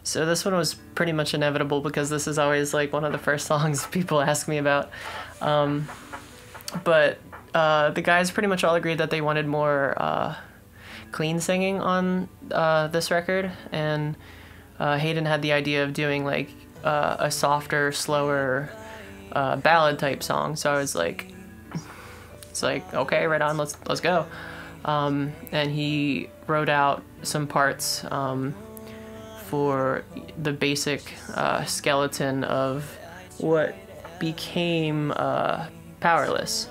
So this one was pretty much inevitable because this is always like one of the first songs people ask me about. But the guys pretty much all agreed that they wanted more clean singing on this record, and Hayden had the idea of doing like a softer, slower ballad type song. So I was like, it's like, okay, right on, let's go. And he wrote out some parts for the basic skeleton of what became Powerless.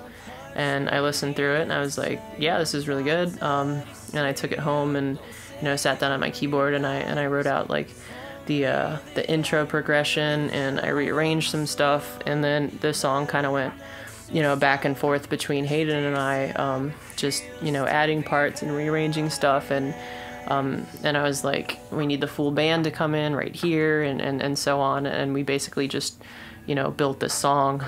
And I listened through it and I was like, yeah, this is really good. And I took it home and, you know, sat down at my keyboard and I wrote out like the intro progression, and I rearranged some stuff, and then the song kind of went, you know, back and forth between Hayden and I, just, you know, adding parts and rearranging stuff, and I was like, we need the full band to come in right here, and so on, and we basically just, you know, built this song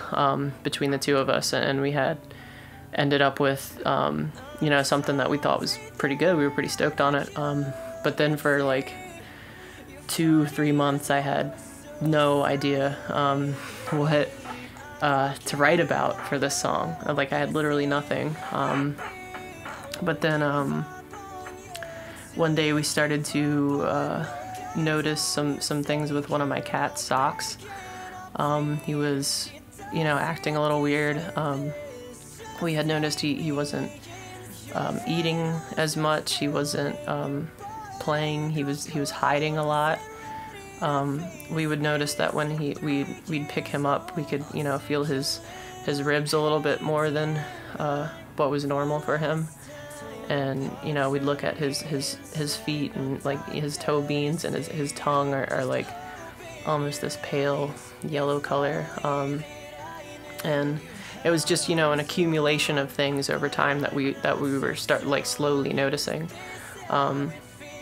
between the two of us, and we had ended up with, you know, something that we thought was pretty good. We were pretty stoked on it, but then for like 2-3 months I had no idea what to write about for this song. Like, I had literally nothing. But then one day we started to notice some things with one of my cat's socks. He was, you know, acting a little weird. We had noticed he wasn't eating as much. He wasn't playing. He was hiding a lot. We would notice that when we'd pick him up, we could, you know, feel his ribs a little bit more than what was normal for him. And, you know, we'd look at his feet, and like his toe beans and his tongue are like almost this pale yellow color. And it was just, you know, an accumulation of things over time that we were slowly noticing.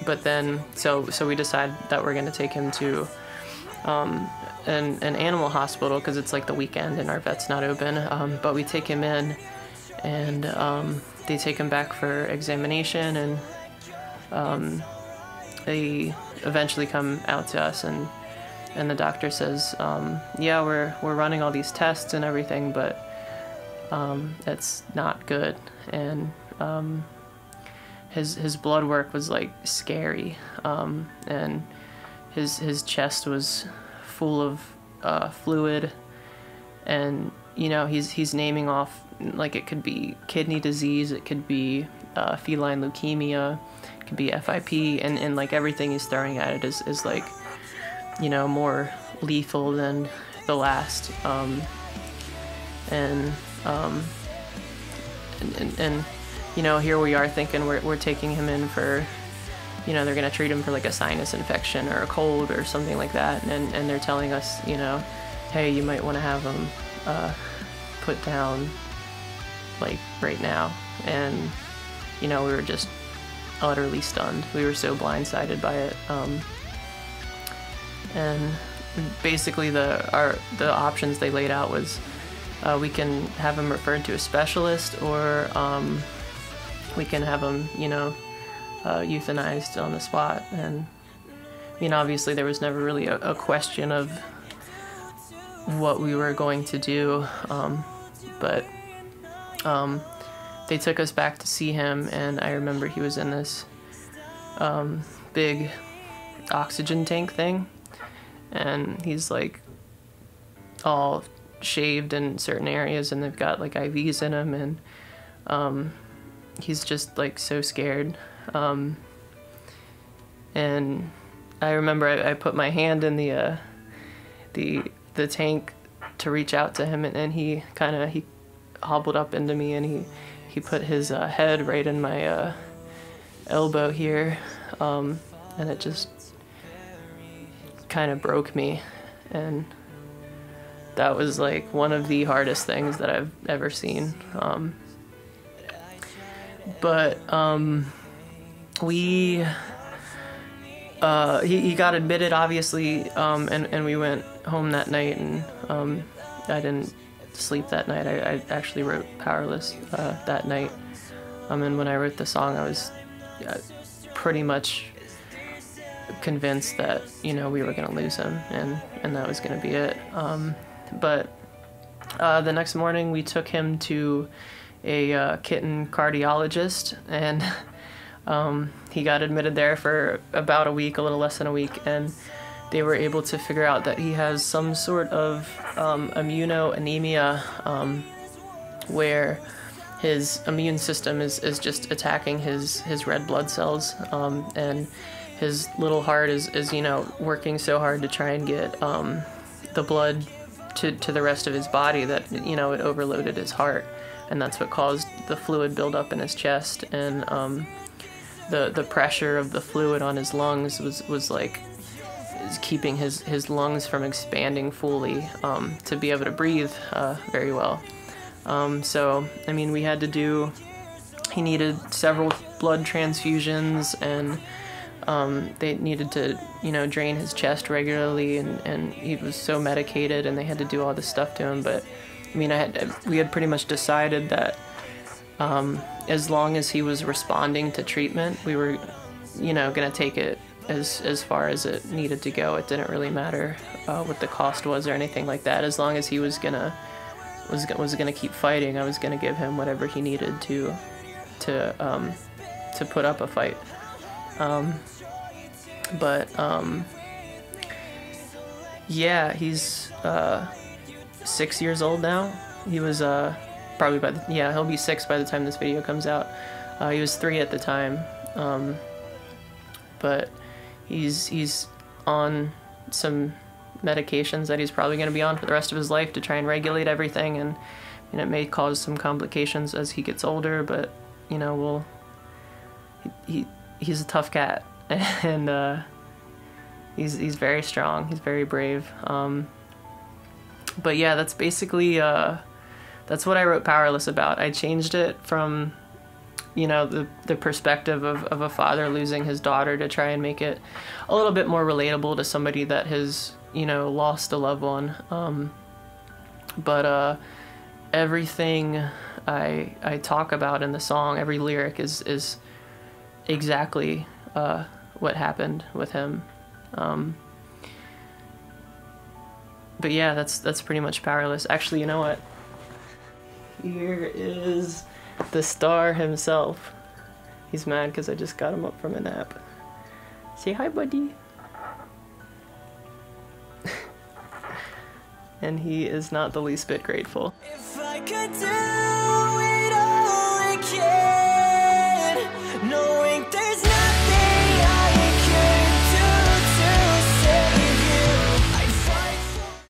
But then, so we decided that we're going to take him to an animal hospital, because it's like the weekend and our vet's not open. But we take him in, and they take him back for examination, and they eventually come out to us, and the doctor says, yeah, we're running all these tests and everything, but that's not good. And his blood work was like scary, and his chest was full of fluid, and, you know, he's naming off, like, it could be kidney disease, it could be feline leukemia, it could be FIP, and like everything he's throwing at it is like, you know, more lethal than the last. And you know, here we are thinking we're taking him in for, you know, they're gonna treat him for like a sinus infection or a cold or something like that, and they're telling us, you know, hey, you might want to have him put down like right now. And, you know, we were just utterly stunned. We were so blindsided by it. And basically the options they laid out was we can have him referred to a specialist, or we can have him, you know, euthanized on the spot. And, I mean, obviously there was never really a question of what we were going to do, but they took us back to see him, and I remember he was in this big oxygen tank thing, and he's like all shaved in certain areas, and they've got like IVs in him, and he's just like so scared. And I remember I put my hand in the tank to reach out to him, and he hobbled up into me, and he put his head right in my elbow here, and it just kind of broke me. And that was like one of the hardest things that I've ever seen. But he got admitted, obviously, and we went home that night, and I didn't sleep that night. I actually wrote Powerless that night, and when I wrote the song, I was pretty much convinced that, you know, we were gonna lose him, and that was gonna be it. But the next morning we took him to a kitten cardiologist, and he got admitted there for about a week, a little less than a week, and they were able to figure out that he has some sort of immunoanemia, where his immune system is just attacking his red blood cells, and his little heart is you know, working so hard to try and get the blood to the rest of his body that, you know, it overloaded his heart, and that's what caused the fluid buildup in his chest, and the pressure of the fluid on his lungs was like keeping his lungs from expanding fully to be able to breathe very well. So I mean, he needed several blood transfusions, and they needed to, you know, drain his chest regularly, and he was so medicated, and they had to do all this stuff to him. But I mean, we had pretty much decided that as long as he was responding to treatment, we were, you know, gonna take it as far as it needed to go. It didn't really matter what the cost was or anything like that. As long as he was gonna keep fighting, I was gonna give him whatever he needed to put up a fight. Yeah, he's 6 years old now. He was probably he'll be 6 by the time this video comes out. He was 3 at the time, but he's on some medications that he's probably going to be on for the rest of his life to try and regulate everything, and it may cause some complications as he gets older, but you know, he's a tough cat, and he's very strong, he's very brave. But yeah, that's basically that's what I wrote Powerless about. I changed it from, you know, the perspective of a father losing his daughter to try and make it a little bit more relatable to somebody that has, you know, lost a loved one. But everything I talk about in the song, every lyric is exactly what happened with him. But yeah, that's pretty much Powerless. Actually, you know what? Here is the star himself. He's mad because I just got him up from a nap. Say hi, buddy. And he is not the least bit grateful. If I could do